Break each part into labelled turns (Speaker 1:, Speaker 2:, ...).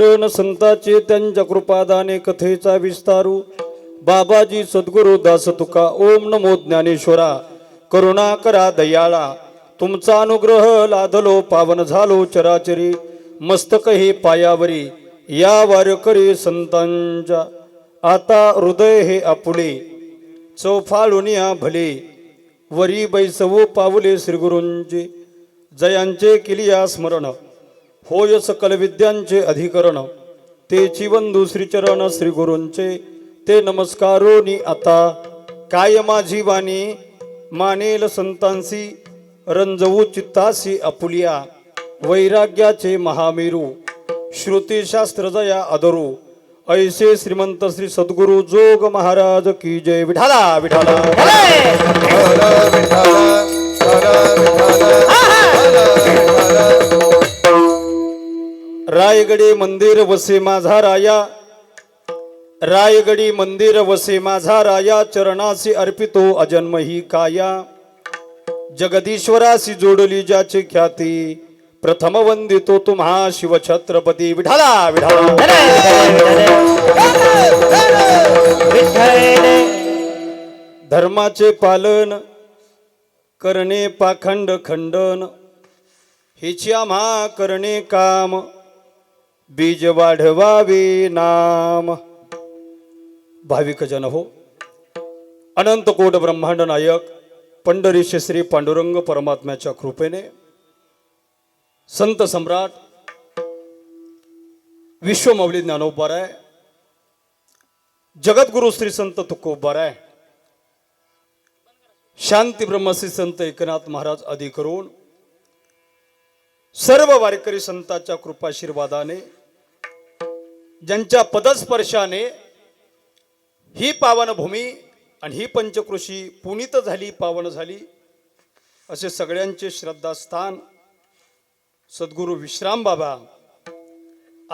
Speaker 1: न संतांचे त्यांच्या कृपादाने कथेचा विस्तारू बाबाजी सद्गुरु दास तुका ओम नमो ज्ञानेश्वरा करुणा करा दयाळा तुमचा अनुग्रह लादलो पावन झालो चराचरी मस्तक हे पायावरी या वारकरी संतांच्या आता हृदय हे आपुले चौफाळुनिया भले वरी बैसवू पावले श्रीगुरूंचे जयांचे किलिया स्मरण होय सकल विद्यांचे अधिकरण ते चिवंदू श्रीचरण श्री गुरूंचे ते नमस्कारोनी आता काय माझी वाणी मानेल संतांसी रंजवू चित्तासी अपुलिया वैराग्याचे महामेरू श्रुतीशास्त्र जया अदरू ऐसे श्रीमंत श्री सद्गुरु जोग महाराज की जय. विठाला विठाला रायगडी मंदिर वसे माझा राया रायगडी मंदिर वसे माझा राया चरणासी अर्पितो अजन्म ही काया जगदीश्वरासी जोडली ज्याची ख्याती प्रथम वंदितो तुम्हा शिव छत्रपती. विठाला विठाला धर्माचे पालन करणे पाखंड खंडन हिची आम्हा करणे काम बीज वाढवावे नाम. भाविक जन हो, अनंत कोट ब्रह्मांड नायक पंढरीश श्री पांडुरंग परमात्म्याच्या कृपेने संत सम्राट विश्वमौली ज्ञानोबाराय जगद्गुरु श्री संत तुकोबाराय शांती ब्रह्मश्री संत एकनाथ महाराज आदी करून सर्व वारकरी संतांच्या कृपाशीर्वादाने ज्यांच्या पदस्पर्शाने ही पावन भूमी आणि ही पंचकृषी पुनीत झाली पावन झाली असे सगळ्यांचे श्रद्धास्थान सद्गुरु विश्राम बाबा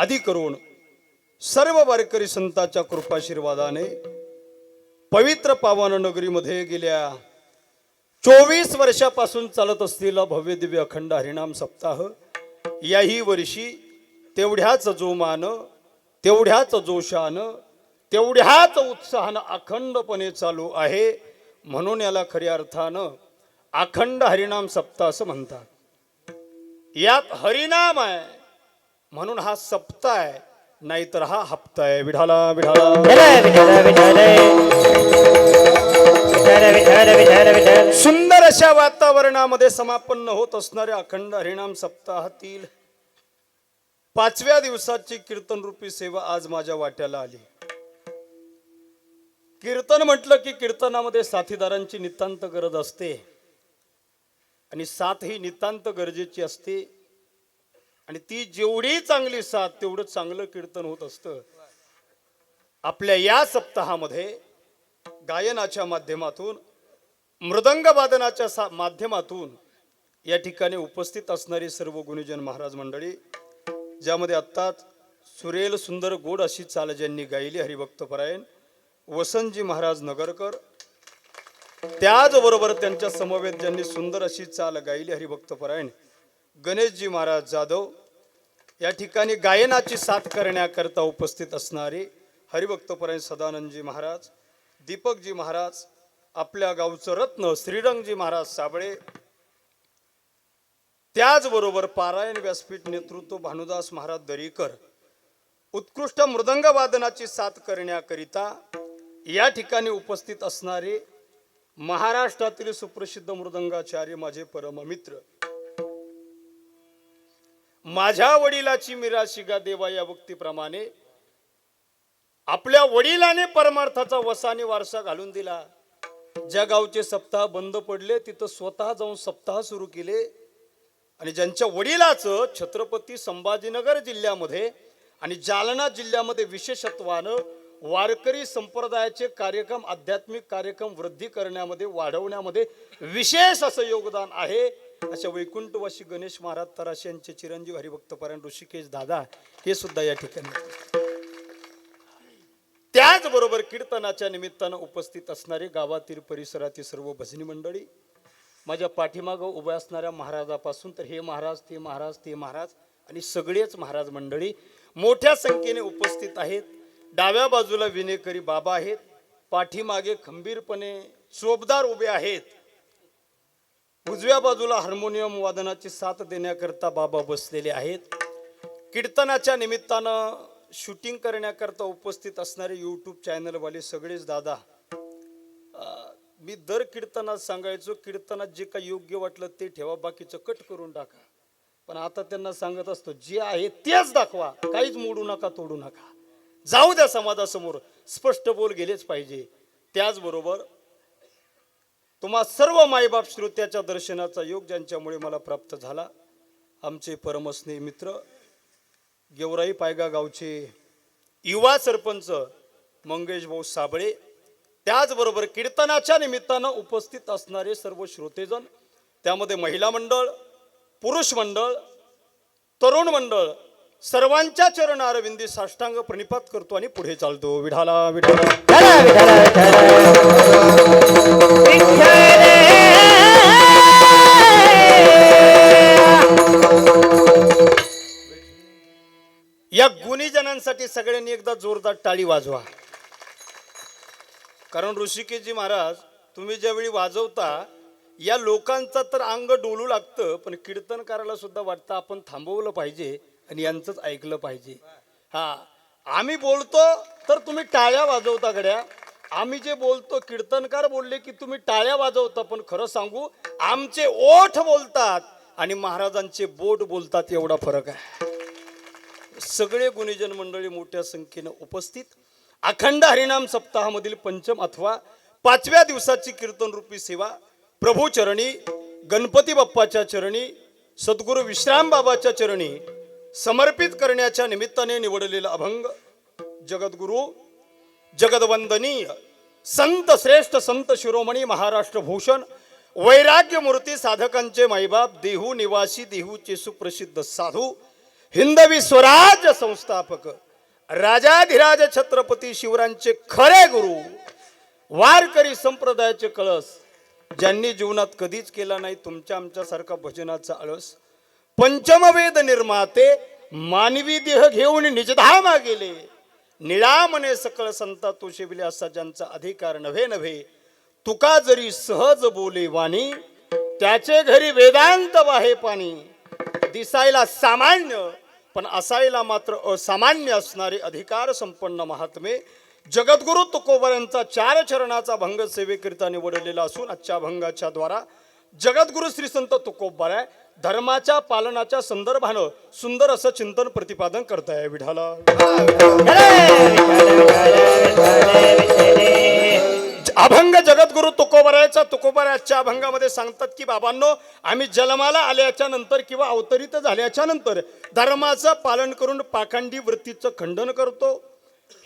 Speaker 1: आदी करून सर्व वारकरी संतांच्या कृपाशीर्वादाने पवित्र पावन नगरीमध्ये गेल्या 24 वर्षापासून चालत असलेला भव्य दिव्य अखंड हरिनाम सप्ताह याही वर्षी तेवढ्याच जोमान तेवढ्याच जोशान तेवढ्याच उत्साहानं अखंडपणे चालू आहे. म्हणून याला खऱ्या अर्थानं अखंड हरिनाम सप्ताह असं म्हणतात. यात हरिनाम आहे म्हणून हा सप्ताह आहे, नाहीतर हा हप्ता आहे. विठाला विठाला सुंदर अशा वातावरणामध्ये समापन्न होत असणाऱ्या अखंड हरिनाम सप्ताहातील 5व्या दिवसाची कीर्तन रूपी सेवा आज माझ्या वाट्याला आली. कीर्तन म्हटलं की कीर्तनामध्ये साथीदारांची नितांत गरज असते आणि साथ ही नितांत गरजेची असते आणि ती जेवढी चांगली साथ तेवढं चांगलं कीर्तन होत असतं. आपल्या या सप्ताहामध्ये गायनाच्या माध्यमातून मृदंग वादनाच्या माध्यमातून या ठिकाणी उपस्थित असणारी सर्व गुणीजन महाराज मंडळी, ज्यामध्ये आत्ताच सुरेल सुंदर गोड अशी चाल ज्यांनी गायली हरिभक्तपरायण वसंतजी महाराज नगरकर, त्याचबरोबर त्यांच्या समवेत ज्यांनी सुंदर अशी चाल गायली हरिभक्तपरायण गणेशजी महाराज जाधव, या ठिकाणी गायनाची साथ करण्याकरता उपस्थित असणारे हरिभक्तपरायण सदानंदजी महाराज, दीपकजी महाराज, आपल्या गावचं रत्न श्रीरंगजी महाराज साबळे, त्याचबरोबर पारायण व्यासपीठ नेतृत्व भानुदास महाराज दरीकर, उत्कृष्ट मृदंग वादनाची साथ करण्याकरिता या ठिकाणी उपस्थित असणारे महाराष्ट्रातील सुप्रसिद्ध मृदंगाचार्य माझे परम मित्र, माझ्या वडिलाची मिराशिगा देवा या भक्तीप्रमाणे आपल्या वडिलाने परमार्थाचा वसाने वारसा घालून दिला. ज्या गावचे सप्ताह बंद पडले तिथं स्वतः जाऊन सप्ताह सुरू केले आणि ज्यांच्या वडिलाचं छत्रपती संभाजीनगर जिल्ह्यामध्ये आणि जालना जिल्ह्यामध्ये विशेषत्वानं वारकरी संप्रदायाचे कार्यक्रम आध्यात्मिक कार्यक्रम वृद्धी करण्यामध्ये वाढवण्यामध्ये विशेष असं योगदान आहे. अशा वैकुंठवासी गणेश महाराज तराशे यांचे चिरंजीव हरिभक्तपरायण ऋषिकेश दादा हे सुद्धा या ठिकाणी, त्याचबरोबर कीर्तनाच्या निमित्तानं उपस्थित असणारे गावातील परिसरातील सर्व भजनी मंडळी, माझ्या पाठीमागं उभे असणाऱ्या महाराजापासून तर हे महाराज ते महाराज ते महाराज आणि सगळेच महाराज मंडळी, मोठ्या संख्येने उपस्थित आहेत. डाव्या बाजूला विनेकरी बाबा आहेत, पाठीमागे खंबीरपणे चोपदार उभे आहेत. उजव्या बाजूला हार्मोनियम वादनाची साथ देण्याकरता बाबा बसलेले आहेत. कीर्तनाच्या निमित्तानं शूटिंग करण्याकरता उपस्थित असणारे यूट्यूब चॅनलवाले सगळेच दादा, मी दर कीर्तनात सांगायचो, कीर्तनात जे काही योग्य वाटलं ते ठेवा, बाकीचं कट करून टाका. पण आता त्यांना सांगत असतो, जे आहे तेच दाखवा, काहीच मोडू नका, तोडू नका. जाऊ द्या समाजासमोर, स्पष्ट बोल गेलेच पाहिजे. त्याचबरोबर तुम्हा सर्व मायबाप श्रोत्याच्या दर्शनाचा योग ज्यांच्यामुळे मला प्राप्त झाला, आमचे परमस्नेही मित्र गेवराई पायगा गावचे युवा सरपंच मंगेश भाऊ साबळे, त्याचबरोबर कीर्तनाच्या निमित्तानं उपस्थित असणारे सर्व श्रोतेजन, त्यामध्ये महिला मंडळ, पुरुष मंडळ, तरुण मंडळ, सर्वांच्या चरण अरविंदी साष्टांग प्रणिपात करतो आणि पुढे चालतो. विठाला विठाला या गुणीजनांसाठी सगळ्यांनी एकदा जोरदार टाळी वाजवा. कारण ऋषिकेशजी महाराज, तुम्ही ज्यावेळी वाजवता या लोकांचा तर अंग डोलू लागतं, पण कीर्तनकाराला सुद्धा वाटतं आपण थांबवलं पाहिजे आणि यांचंच ऐकलं पाहिजे. हा, आम्ही बोलतो तर तुम्ही टाळ्या वाजवता गड्या. आम्ही जे बोलतो, कीर्तनकार बोलले की तुम्ही टाळ्या वाजवता, पण खरं सांगू, आमचे ओठ बोलतात आणि महाराजांचे बोट बोलतात, एवढा फरक आहे. सगळे गुणीजन मंडळी मोठ्या संख्येने उपस्थित. अखंड हरिनाम सप्ताहामधील पंचम अथवा 5व्या दिवसाची कीर्तन रूपी सेवा प्रभू चरणी, गणपती बाप्पाच्या चरणी, सद्गुरू विश्राम बाबाच्या चरणी समर्पित करण्याच्या निमित्ताने निवडलेला अभंग जगद्गुरु जगदवंदनीय संत श्रेष्ठ संत शिरोमणी महाराष्ट्र भूषण वैराग्य मूर्ती साधकांचे माईबाप, देहू निवासी, देहूचे सुप्रसिद्ध साधू, हिंदवी स्वराज्य संस्थापक, राजाधिराज छत्रपती शिवरायांचे खरे गुरु, वारकरी संप्रदायाचे कळस, ज्यांनी जीवनात कधीच केला नाही तुमच्या आमच्यासारखा भजनाचा आळस, पंचमवेद निर्माते, मानवी देह घेऊन निजधामा गेले, निळामने सकळ संता तो शिविले, असा ज्यांचा अधिकार नव्हे नव्हे. तुका जरी सहज बोले वाणी, त्याचे घरी वेदांत वाहे पाणी. दिसायला सामान्य पण असायला मात्र असामान्य असणारे अधिकार संपन्न महात्मे जगद्गुरु तुकोबारांचा 4 चरणाचा भंग सेवेकरिता निवडलेला असून आजच्या भंगाच्या द्वारा जगद्गुरु श्री संत तुकोबारा धर्माच्या पालनाच्या संदर्भानं सुंदर असं चिंतन प्रतिपादन करताय. विठाला अभंग जगद्गुरु तुकोबारायचा. तुकोबाराच्या अभंगामध्ये सांगतात की बाबांनो, आम्ही जन्माला आल्याच्या नंतर किंवा अवतरित झाल्याच्या नंतर धर्माचं पालन करून पाखंडी वृत्तीचं खंडन करतो.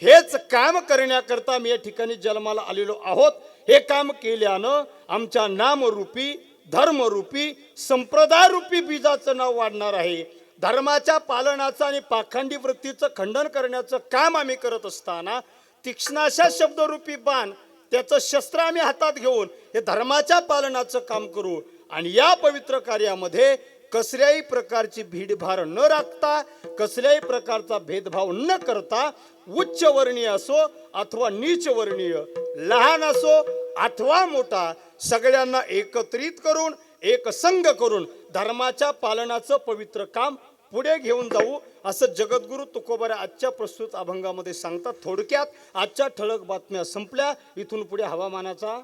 Speaker 1: हेच काम करण्याकरता आम्ही या ठिकाणी जन्माला आलेलो आहोत. हे काम केल्यानं आमच्या नामरूपी, धर्मरूपी, संप्रदायरूपी बीजाचं नाव वाढणार आहे. धर्माच्या पालनाचं आणि पाखंडी वृत्तीचं खंडन करण्याचं काम आम्ही करत असताना तीक्ष्णाशा शब्दरूपी बाण, त्याचं शस्त्र आम्ही हातात घेऊन हे धर्माच्या पालनाचं काम करू. आणि या पवित्र कार्यामध्ये कसल्याही प्रकारची भीडभार न राखता, कसल्याही प्रकारचा भेदभाव न करता, उच्च वर्णीय असो अथवा नीच वर्णीय, लहान असो अथवा मोठा, सगळ्यांना एकत्रित करून, एक संघ करून धर्माच्या पालनाचं पवित्र काम पुढे घेऊन जाऊ, असं जगद्गुरु तुकोबारा आजच्या प्रस्तुत अभंगामध्ये सांगतात. थोडक्यात आजच्या ठळक बातम्या संपल्या. इथून पुढे हवामानाचा.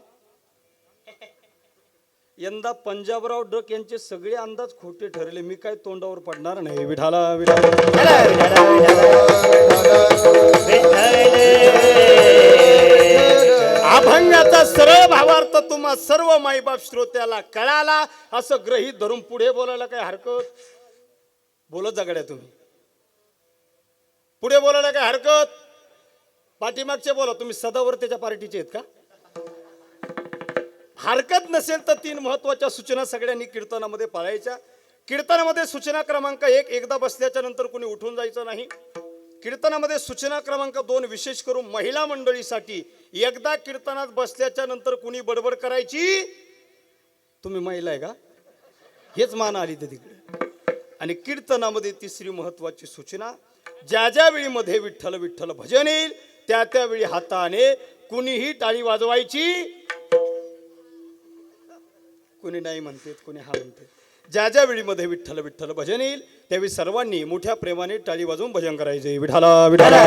Speaker 1: यंदा पंजाबराव डक यांचे सगळे अंदाज खोटे ठरले. मी काय तोंडावर पडणार नाही. विठाला अभंगाचा सरळ भावार्थ तुम्हा सर्व माईबाप श्रोत्याला कळाला असं गृहीत धरून पुढे बोलायला काय हरकत? बोलत जागड्या तुम्ही, पुढे बोलायला काय हरकत? पाठीमागचे बोला. तुम्ही सदावर्तेच्या पार्टीचे आहेत का? हरकत नसेल तर 3 महत्वाच्या सूचना सगळ्यांनी कीर्तनामध्ये पाळायच्या. कीर्तनामध्ये सूचना क्रमांक 1, एकदा बसल्याच्या नंतर कोणी उठून जायचं नाही. कीर्तनामध्ये सूचना क्रमांक 2, विशेष करून महिला मंडळीसाठी, एकदा कीर्तनात बसल्याच्या नंतर कुणी बडबड करायची. तुम्ही महिला आहे का? हेच मान आली तर तिकडे. आणि कीर्तनामध्ये 3री महत्वाची सूचना, ज्या ज्या वेळी मध्ये विठ्ठल विठ्ठल भजन येईल त्या त्यावेळी हाताने कुणीही टाळी वाजवायची, कुणी नाही म्हणते, कुणी हा म्हणते. ज्या ज्या वेळी मध्ये विठ्ठल विठ्ठल भजन येईल त्यावेळी सर्वांनी मोठ्या प्रेमाने टाळी वाजवून भजन करायचे. विठाला विठाला.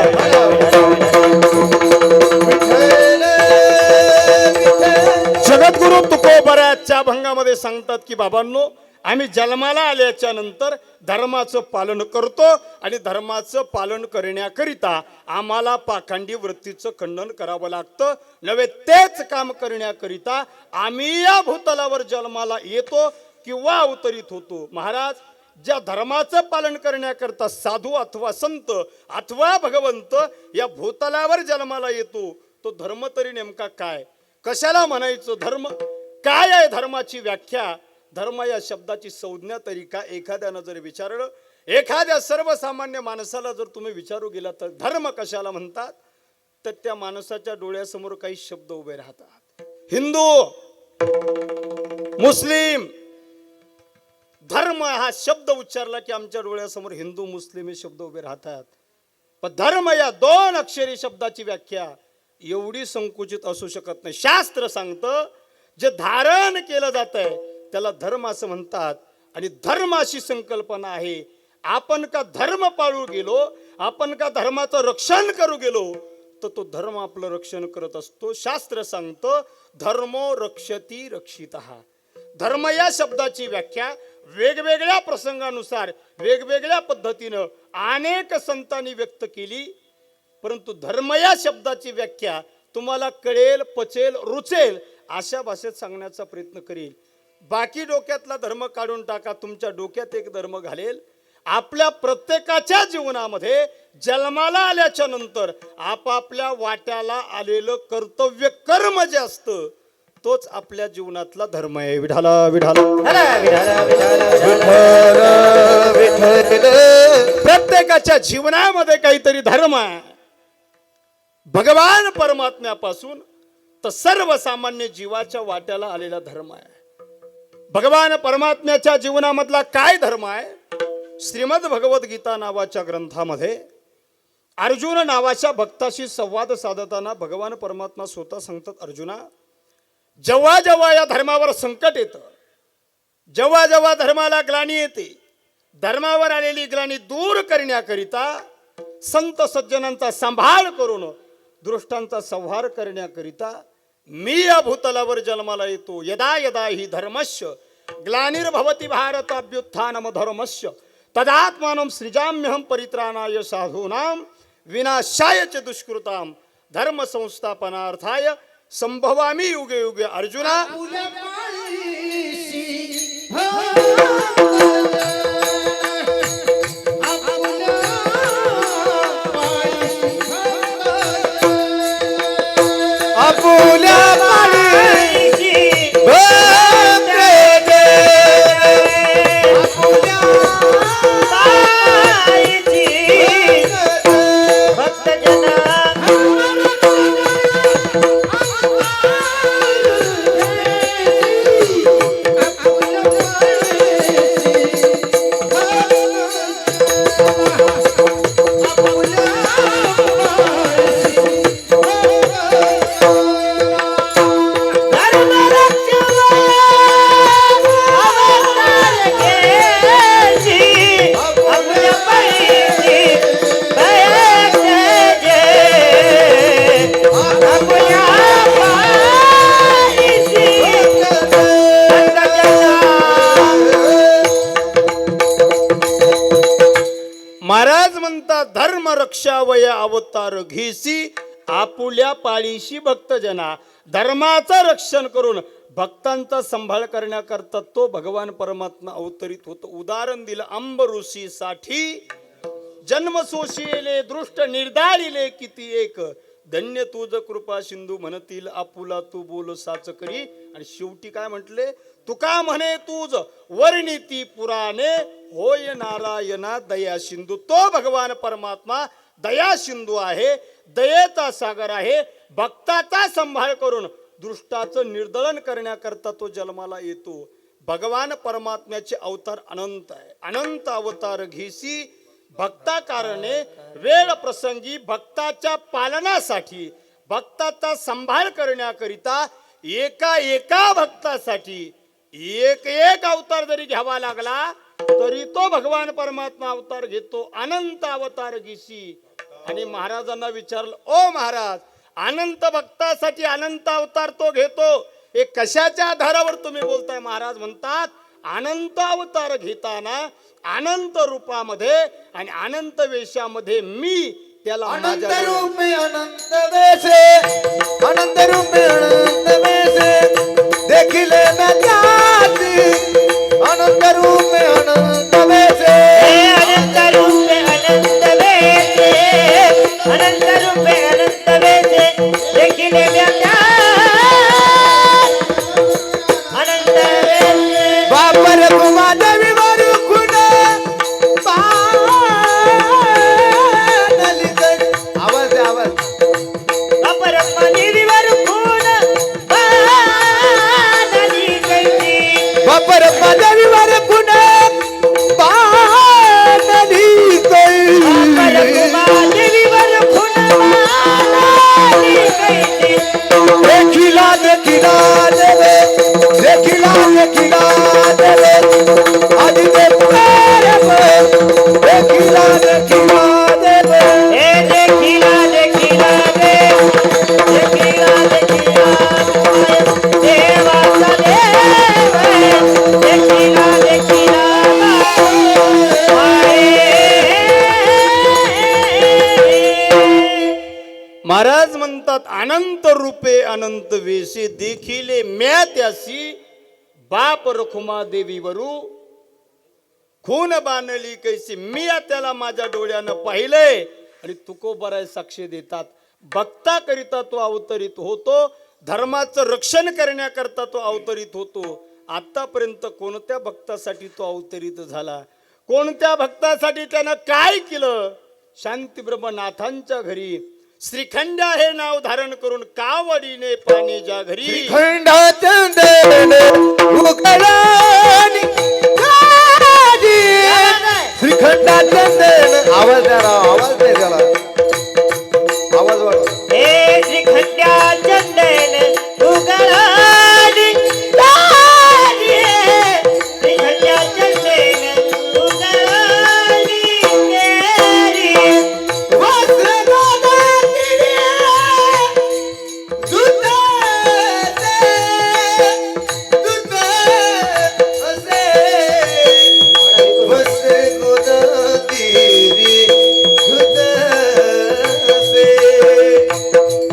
Speaker 1: जगद्गुरु तुकोबराच्या भंगामध्ये सांगतात की बाबांनो, आम्ही जन्माला आल्याच्या नंतर धर्माचं पालन करतो आणि धर्माचं पालन करण्याकरिता आम्हाला पाखंडी वृत्तीचं खंडन करावं लागतं. नव्हे तेच काम करण्याकरिता आम्ही या भूतलावर जन्माला येतो किंवा अवतरित होतो. महाराज, ज्या धर्माचं पालन करण्याकरता साधू अथवा संत अथवा भगवंत या भूतलावर जन्माला येतो, तो धर्म तरी नेमका काय, कशाला म्हणायचं धर्म, काय आहे धर्माची व्याख्या, धर्म या शब्दाची संज्ञा तरी काय, एखाद्यानं जर विचारलं, एखाद्या सर्वसामान्य माणसाला जर तुम्ही विचारू गेला तर धर्म कशाला म्हणतात, तर त्या माणसाच्या डोळ्यासमोर काही शब्द उभे राहतात. हिंदू, मुस्लिम. धर्म हा शब्द उच्चारला की आमच्या डोळ्यासमोर हिंदू मुस्लिम हे शब्द उभे राहतात. पण धर्म या 2 अक्षरी शब्दाची व्याख्या एवढी संकुचित असू शकत नाही. शास्त्र सांगतं जे धारण केलं जात आहे त्याला धर्म असं म्हणतात. आणि धर्म अशी संकल्पना आहे. आपण का धर्म पाळू गेलो, आपण का धर्माचं रक्षण करू गेलो, तर तो धर्म आपलं रक्षण करत असतो. शास्त्र सांगतं धर्मो रक्षती रक्षितः. धर्म या शब्दाची व्याख्या वेगवेगळ्या प्रसंगानुसार वेगवेगळ्या पद्धतीनं अनेक संतांनी व्यक्त केली. परंतु धर्म या शब्दाची व्याख्या तुम्हाला कळेल, पचेल, रुचेल अशा भाषेत सांगण्याचा प्रयत्न करेल. बाकी डोक्यातला धर्म काढून टाका, तुमच्या डोक्यात एक धर्म घालेल. आपल्या प्रत्येकाच्या जीवनामध्ये जन्माला आल्याच्या नंतर आपापल्या वाट्याला आलेलं कर्तव्य कर्म जे असतं तोच आपल्या जीवनातला धर्म आहे. विठाला विठाला. प्रत्येकाच्या जीवनामध्ये काहीतरी धर्म आहे. भगवान परमात्म्यापासून तर सर्वसामान्य जीवाच्या वाट्याला आलेला धर्म आहे. भगवान परमात्म्याच्या जीवनामधला काय धर्म आहे? श्रीमद भगवत गीता नावाच्या ग्रंथामध्ये अर्जुन नावाच्या भक्ताशी संवाद साधताना भगवान परमात्मा स्वतः सांगतात, अर्जुना, जेव्हा जेव्हा या धर्मावर संकट येतं, जेव्हा जेव्हा धर्माला ग्लानी येते, धर्मावर आलेली ग्लानी दूर करण्याकरिता, संत सज्जनांचा सांभाळ करून दृष्टांचा संहार करण्याकरिता मी या भूतलावर जन्माला येतो. यदा यदा ही धर्मस्य ग्लानिर्भवति भारत अभ्युत्थानम धर्मस्य तदात्मानं सृजाम्यहं परित्राणाय साधूनां विनाशाय च दुष्कृतां धर्म संस्थापनार्थाय संभवामी युगे युगे. अर्जुना, महाराज म्हणतात धर्म रक्षावय अवतार घेसी आपुल्या पाळीशी भक्तजना. धर्माचं रक्षण करून भक्तांचा सांभाळ करण्याकरता तो भगवान परमात्मा अवतरित होतो. उदाहरण दिलं अंबऋषी साठी जन्म सोशिले दृष्ट निर्धारिले किती एक. धन्य तुझ कृपा सिंधू म्हणतील आपुला तू बोल साच करी. आणि शेवटी काय म्हटले? तुका म्हणे तुझ वर्णिती पुराणे होय नारायणा दया सिंधू. तो भगवान परमात्मा दया सिंधू आहे, दयेचा सागर आहे. भक्ताचा सांभाळ करून दृष्टाचं निर्दलन करण्याकरता तो जन्माला येतो. भगवान परमात्म्याचे अवतार अनंत आहे. अनंत अवतार घेसी भक्ता कारणे वेळ प्रसंगी भक्ताच्या पालनासाठी भक्ताचा सांभाळ करण्याकरिता एका एका भक्तासाठी एक एक अवतार जरी घ्यावा लागला तरी तो भगवान परमात्मा अवतार घेतो अनंत अवतार घेशी. आणि महाराजांना विचारलं, ओ महाराज, अनंत भक्तासाठी अनंत अवतार तो घेतो, हे कशाच्या आधारावर तुम्ही बोलताय? महाराज म्हणतात, अनंत अवतार घेताना अनंत रूपामध्ये आणि अनंत वेशामध्ये मी त्याला
Speaker 2: अनंत रूप में अनंत वैसे, अनंत रूप में अनंत वैसे देखिले मैं जाती, अनंत रूप में अनंत वैसे,
Speaker 3: अनंत रूप में अनंत वैसे, अनंत रूप में अनंत वैसे देखिले मैं अनंत वैसे.
Speaker 2: बापर कुमा देवी वरु खुण आवाज दे आवाज.
Speaker 3: अपरम्मा देवीवर खून बाणली कैसी,
Speaker 2: बापर देवी वरु खुण बाणली
Speaker 3: अपरम्मा देवीवर खून बाणली कैसी.
Speaker 2: देखिला देखिला देवे, देखिला देखिला देवे आदि दे प्रेम, देखिला देखिला देवे.
Speaker 3: हे देखिला देखिला रे, देखिला देखिला देवाचा देव, देखिला देखिला
Speaker 1: महाराज म्हणतात, अनंत रूपे अनंत वेशे देखिले म्या त्यासी बाप रखुमा देवीवरू खून बाणली कैसी. मी त्याला माझ्या डोळ्यानं पाहिलंय आणि तुकोबाराय साक्षी देतात. भक्ता करिता तो अवतरित होतो, धर्माचं रक्षण करण्याकरता तो अवतरित होतो. आतापर्यंत कोणत्या भक्तासाठी तो अवतरित झाला, कोणत्या भक्तासाठी त्यानं काय केलं? शांतीब्रह्मनाथांच्या घरी श्रीखंड हे नाव धारण करून कावडीने पाणीच्या घरी
Speaker 2: खंडा चंदन उकळानी काजी, श्रीखंडा चंदन. आवाज द्या राव, आवाज दे त्याला, आवाज वाढव.
Speaker 3: हे श्रीखंड्या चंदन उगळानी तारी, श्रीखंड्या चंदन उगळानी तारी.
Speaker 2: वस्त्र गोदातीने दूत असे, वस्त्र गोदातीने दूत असे,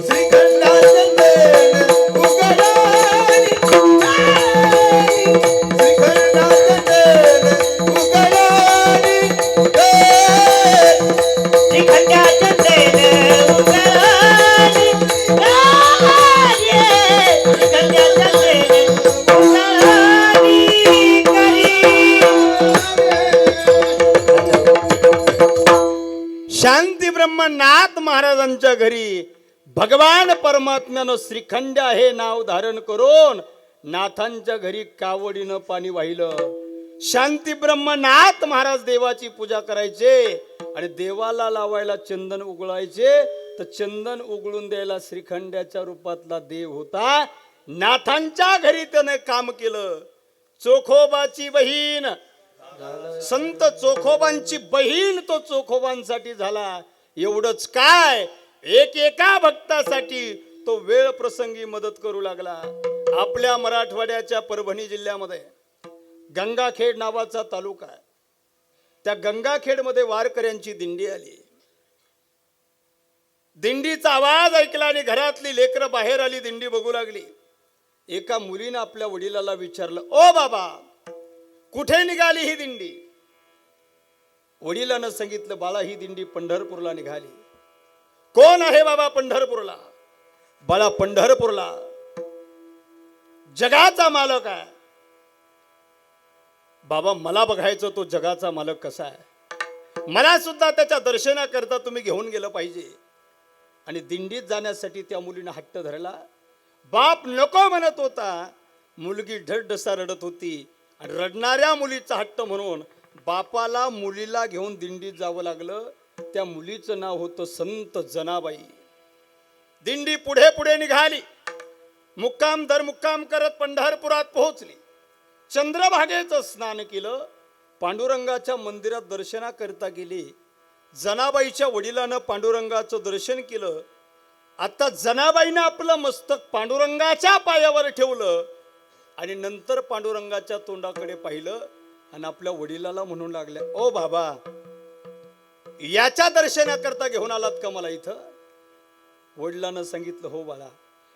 Speaker 2: श्रीखंडा चंदन उगळानी तारी, श्रीखंडा चंदन उगळानी
Speaker 3: श्रीखंड्या चंदन उगळानी तारी, श्रीखंड्या चंदन उगळानी करी.
Speaker 1: शांती ब्रह्मनाथ महाराजांच्या घरी भगवान परमात्म्यानं श्रीखंड्या हे नाव धारण करून नाथांच्या घरी कावडीनं पाणी वाहिलं. शांती ब्रह्मनाथ महाराज देवाची पूजा करायचे आणि देवाला लावायला चंदन उगळायचे, तर चंदन उगळून द्यायला श्रीखंड्याच्या रूपातला देव होता. नाथांच्या घरी त्याने काम केलं. चोखोबाची बहीण, संत चोखोबांची बहीण तो चोखोबांसाठी झाला. एवढंच काय, एक एका भक्तासाठी तो वेळ प्रसंगी मदत करू लागला. आपल्या मराठवाड्याच्या परभणी जिल्ह्यामध्ये गंगाखेड नावाचा तालुका आहे. त्या गंगाखेडमध्ये वारकऱ्यांची दिंडी आली. दिंडीचा आवाज ऐकला आणि घरातली लेकरं बाहेर आली, दिंडी बघू लागली. एका मुलीनं आपल्या वडिलाला विचारलं, ओ बाबा, कुठे निघाली ही दिंडी? वडिलांना सांगितलं, बाळा, ही दिंडी पंढरपूरला निघाली. कोण आहे बाबा पंढरपूरला? बाळा, पंढरपूरला जगाचा मालक आहे. बाबा, मला बघायचं तो जगाचा मालक कसा आहे, मला सुद्धा त्याच्या दर्शनाकरता तुम्ही घेऊन गेलं पाहिजे. आणि दिंडीत जाण्यासाठी त्या मुलीने हट्ट धरला. बाप नको म्हणत होता, मुलगी ढडढसा रडत होती आणि रडणाऱ्या मुलीचा हट्ट म्हणून बापाला मुलीला घेऊन दिंडीत जावं लागलं. त्या मुलीचं नाव होतं संत जनाबाई. दिंडी पुढे पुढे निघाली. मुक्काम दर मुक्काम करत पंढरपुरात पोहोचली. चंद्रभागेचं स्नान केलं. पांडुरंगाच्या मंदिरात दर्शनाकरता गेली. जनाबाईच्या वडिलांनं पांडुरंगाचं दर्शन केलं. आता जनाबाईनं आपलं मस्तक पांडुरंगाच्या पायावर ठेवलं आणि नंतर पांडुरंगाच्या तोंडाकडे पाहिलं आणि आपल्या वडिलाला म्हणू लागले, ओ बाबा, याच्या दर्शनाकरता घेऊन आलात का मला इथं? वडिलांना सांगितलं, हो बाळा.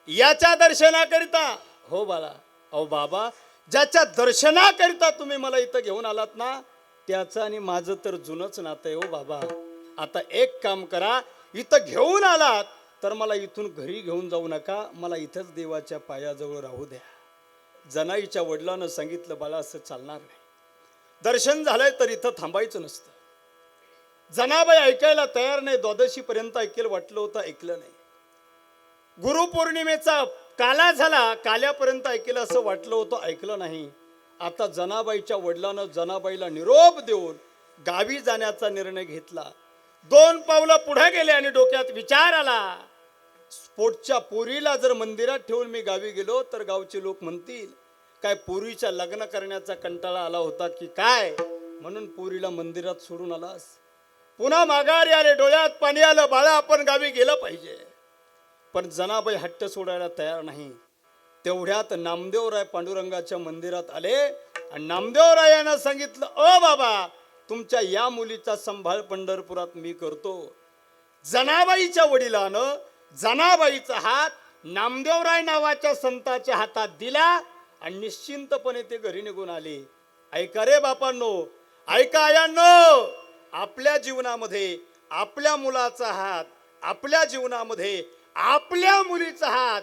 Speaker 1: याच्या दर्शनाकरिता? हो बाळा. अहो बाबा, ज्याच्या दर्शनाकरिता तुम्ही मला इथं घेऊन आलात ना, त्याचं आणि माझं तर जुनच नातं आहे. हो बाबा, आता एक काम करा, इथं घेऊन आलात तर मला इथून घरी घेऊन जाऊ नका, मला इथंच देवाच्या पायाजवळ राहू द्या. जनाईच्या वडिलांना सांगितलं, बाळा असं चालणार नाही. दर्शन झालंय तर इथं थांबायचं नसतं. जनाबाई ऐकायला तयार नाही. द्वादशी पर्यंत ऐकेल वाटलं होतं, ऐकलं नाही. गुरुपौर्णिमेचा काला झाला, काल्यापर्यंत ऐकेलं असं वाटलं होतं, ऐकलं नाही. आता जनाबाईच्या वडिलांना जनाबाईला निरोप देऊन गावी जाण्याचा निर्णय घेतला. 2 पावलं पुढे गेले आणि डोक्यात विचार आला, पोटच्या पोरीला जर मंदिरात ठेवून मी गावी गेलो तर गावचे लोक म्हणतील, काय पोरीच्या लग्न करण्याचा कंटाळा आला होता की काय, म्हणून पोरीला मंदिरात सोडून आलास. पुन्हा माघारी आले. डोळ्यात पाणी आलं, बाळा आपण गावी गेलं पाहिजे. पण जनाबाई हट्ट सोडायला तयार नाही. तेवढ्यात नामदेवराय पांडुरंगाच्या मंदिरात आले आणि नामदेवरायानं सांगितलं, ओ बाबा, तुमच्या या मुलीचा संभाळ पंढरपुरात मी करतो. जनाबाईच्या वडिलानं जनाबाईचा हात नामदेवराय नावाच्या संताच्या हातात दिला आणि निश्चिंतपणे ते घरी निघून आले. ऐका रे बापांनो, ऐका आयांनो, आपल्या जीवनामध्ये आपल्या मुलाचा हात, आपल्या जीवनामध्ये आपल्या मुलीचा हात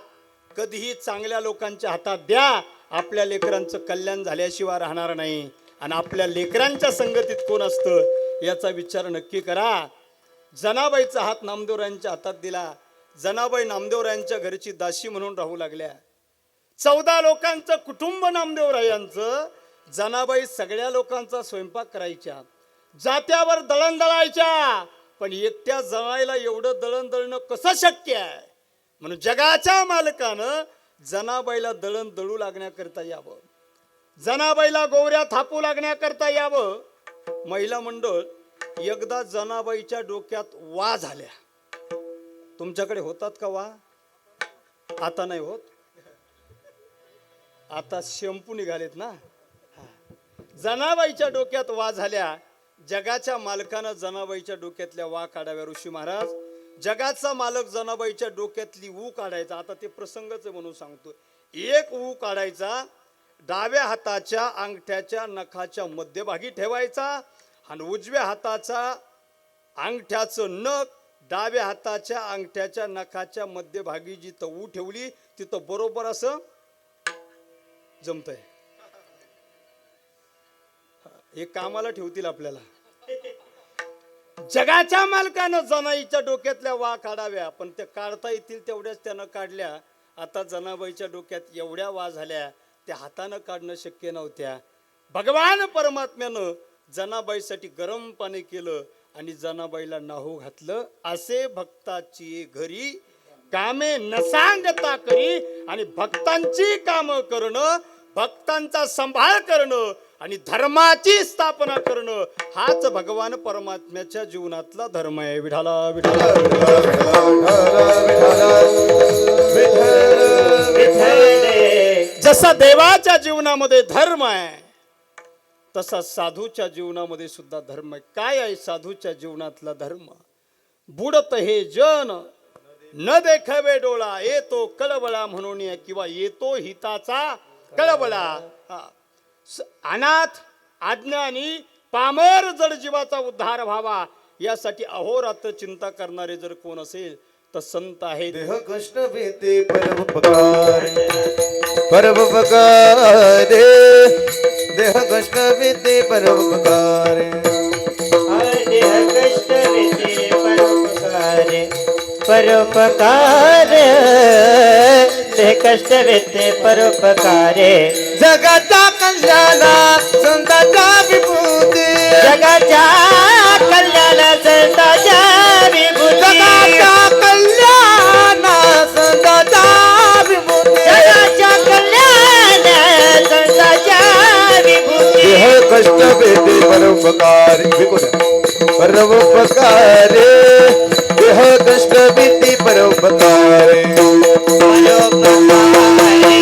Speaker 1: कधीही चांगल्या लोकांच्या हातात द्या. आपल्या लेकरांचं कल्याण झाल्याशिवाय राहणार नाही. आणि आपल्या लेकरांच्या संगतीत कोण असतं याचा विचार नक्की करा. जनाबाईचा हात नामदेवरायांच्या हातात दिला. जनाबाई नामदेवरायांच्या घरची दासी म्हणून राहू लागल्या. 14 लोकांचं कुटुंब नामदेवरायांचं. जनाबाई सगळ्या लोकांचा स्वयंपाक करायच्या, जात्यावर दळण दळायच्या. पण एकट्या जनाईला एवढं दळण दळणं कसं शक्य आहे? म्हणून जगाच्या मालकानं जनाबाईला दळण दळू लागण्याकरता यावं, जनाबाईला गोवऱ्या थापू लागण्याकरता यावं. महिला मंडळ, एकदा जनाबाईच्या डोक्यात वा झाल्या. तुमच्याकडे होतात का वा? आता नाही होत, आता शॅम्पू निघालेत ना. जनाबाईच्या डोक्यात वा झाल्या. जगाच्या मालकानं जनाबाईच्या डोक्यातल्या वा काढाव्या. ऋषी महाराज, जगाचा मालक जनाबाईच्या डोक्यातली ऊ काढायचा. आता ते प्रसंगच म्हणून सांगतो. एक ऊ काढायचा, डाव्या हाताच्या अंगठ्याच्या नखाच्या मध्यभागी ठेवायचा आणि उजव्या हाताचा अंगठ्याचं नख डाव्या हाताच्या अंगठ्याच्या नखाच्या मध्यभागी जिथं ऊ ठेवली तिथं बरोबर असं जमतंय. हे कामाला ठेवतील आपल्याला. जगाच्या मालकानं जनाईच्या डोक्यातल्या वा काढाव्या, पण त्या काढता येतील तेवढ्याच त्यानं काढल्या. आता जनाबाईच्या डोक्यात एवढ्या वा झाल्या, त्या हातानं काढणं शक्य नव्हत्या. भगवान परमात्म्यानं जनाबाईसाठी गरम पाणी केलं आणि जनाबाईला नाहू घातलं. असे भक्ताची घरी कामे न सांगता करी. आणि भक्तांची कामं करणं, भक्तांचा सांभाळ करणं आणि धर्माची स्थापना करणं हाच भगवान परमात्म्याच्या जीवनातला धर्म आहे. विठाला विठाला जसा देवाच्या जीवनामध्ये धर्म आहे तसा साधूच्या जीवनामध्ये सुद्धा धर्म आहे. काय आहे साधूच्या जीवनातला धर्म? बुडत हे जन न देखावे डोळा, येतो कळवळा म्हणून, किंवा येतो हिताचा कळवळा. अनाथ, अज्ञानी, पामर जड जीवाचा उद्धार व्हावा यासाठी अहोरात्र चिंता करणारे जर कोण असेल तर संत आहे.
Speaker 2: देह कष्ट भीती परोपकार, परोपकार, देह कष्ट भीती परोपकार,
Speaker 3: देह कष्ट भीती परोपकार, परोपकार, देह कष्ट भीती परोपकार,
Speaker 2: जगाचा कल्याणा संतांचा विभूती,
Speaker 3: जगाच्या कल्याण संताच्या विभूती
Speaker 2: जगाच्या कल्याण संताचा विभूती
Speaker 3: जगाच्या कल्याण संताच्या विभूती
Speaker 2: देह कष्ट भेटे परोपकारी परोपकारे देह कष्ट भीती परोपकारे
Speaker 3: परोपकारे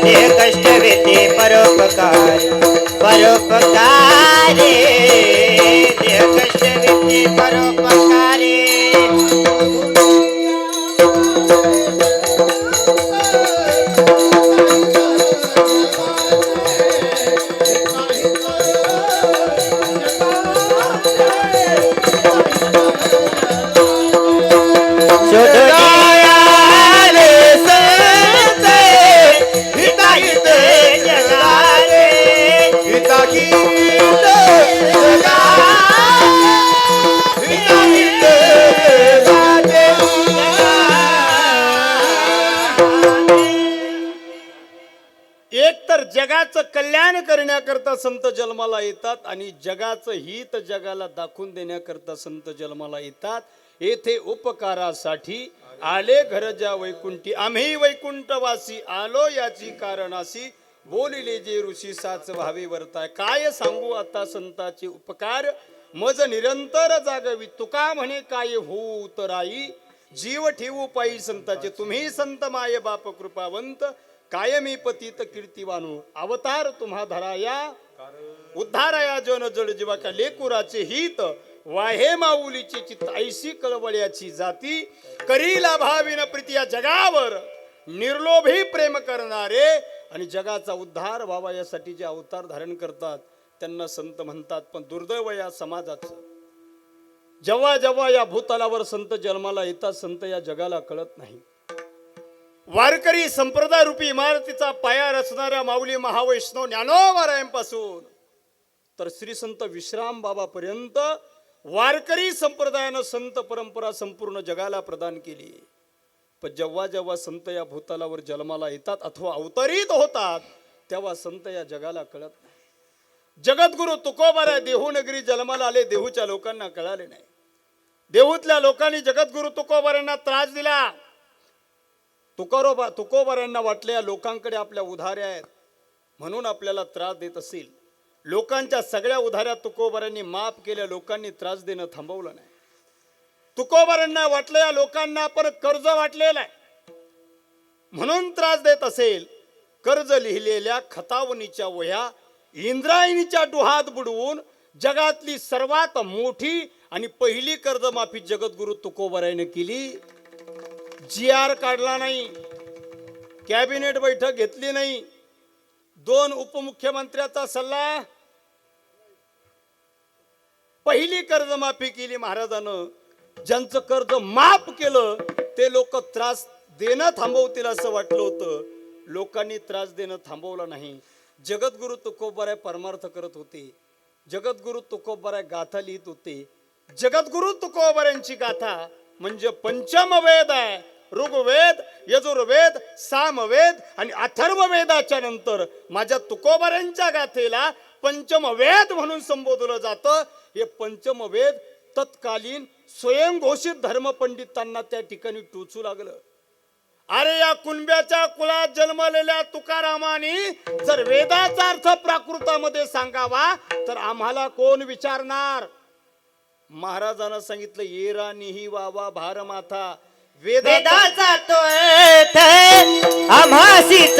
Speaker 3: देह कष्ट भेटे परोपकार परोपकारे देह कष्ट भेटे परोपकारे शोधण्याले संत हिताहित जगाले
Speaker 2: हितागीत जगा हितागीत जगाचे
Speaker 1: एक तर जगाचं कल्याण करण्याकरता संत जन्माला येतात आणि जगाचं हित जगाला दाखवून देण्याकरता संत जन्माला येतात. येथे उपकारासाठी आले घरजा वैकुंठी आम्ही वैकुंठवासी आलो याची कारणासी बोलिले जे ऋषी साच भावे वर्ताय. काय सांगू आता संताचे उपकार मज निरंतर जागवी तुका म्हणे काय होऊ तराई जीव ठेवू पायी संताचे तुम्ही संत माय बाप कृपावंत कायमी पतित कीर्तिवानू अवतार तुम्हा धराया उद्धाराया जन जड जीवा का लेकुराचे हित वाहे माऊलीचे चित्त ऐशी कळवळ्याची जाती करीला भाविन प्रीती या जगावर निर्लोभी प्रेम करणारे आणि जगाचा उद्धार व्हावा यासाठी जे अवतार धारण करतात त्यांना संत म्हणतात. पण दुर्दैव या समाजाचं जेव्हा जेव्हा या भूतलावर संत जन्माला येतात संत या जगाला कळत नाही. वारकरी संप्रदाय रूपी इमारतीचा पाया रचणाऱ्या माऊली महावैष्णव ज्ञानोबारायांपासून तर श्री संत विश्राम बाबा पर्यंत वारकरी संप्रदायानं संत परंपरा संपूर्ण जगाला प्रदान केली. पण जेव्हा जेव्हा संत या भूतलावर जन्माला येतात अथवा अवतरित होतात तेव्हा संत या जगाला कळत नाही. जगद्गुरु तुकोबाराय देहूनगरी जन्माला आले, देहूच्या लोकांना कळाले नाही. देहूतल्या लोकांनी जगद्गुरु तुकोबारायांना त्रास दिला. तुकोबारायांना वाटले या लोकांकडे आपल्या उधाऱ्या आहेत म्हणून आपल्याला त्रास देत असेल. लोकांच्या सगळ्या उधाऱ्या तुकोबारांनी माफ केल्या, लोकांनी त्रास देणं थांबवलं नाही. तुकोबारांना वाटलं या लोकांना आपण कर्ज वाटलेलं आहे म्हणून त्रास देत असेल. कर्ज लिहिलेल्या खतावणीच्या वह्या इंद्रायणीच्या डोहात बुडवून जगातली सर्वात मोठी आणि पहिली कर्जमाफी जगद्गुरु तुकोबारायाने केली. GR काढला नाही, कॅबिनेट बैठक घेतली नाही, 2 उपमुख्यमंत्र्याचा सल्ला, पहिली कर्जमाफी केली महाराजानं. ज्यांचं कर्ज माफ केलं ते लोक त्रास देणं थांबवतील असं वाटलं होतं. लोकांनी त्रास देणं थांबवलं नाही. जगद्गुरु तुकोबाराय परमार्थ करत होते. जगद्गुरु तुकोबाराय गाथा लिहित होते. जगद्गुरु तुकोबारायांची गाथा म्हणजे पंचम वेद आहे. ऋग्वेद, यजुर्वेद, सामवेद आणि अथर्ववेदाच्या नंतर माझ्या तुकोबारायांच्या गाथेला पंचमवेद म्हणून संबोधलं जातं. हे पंचमवेद तत्कालीन स्वयंघोषित धर्मपंडितांना त्या ठिकाणी टोचू लागलं. अरे या कुणब्याच्या कुळात जन्मलेल्या तुकारामाने जर वेदाचा अर्थ प्राकृतामध्ये सांगावा तर आम्हाला कोण विचारणार. महाराजांना सांगितलं येरा निही वावा भारमाथा
Speaker 3: वेदाचा तो अर्थ आम्हासीच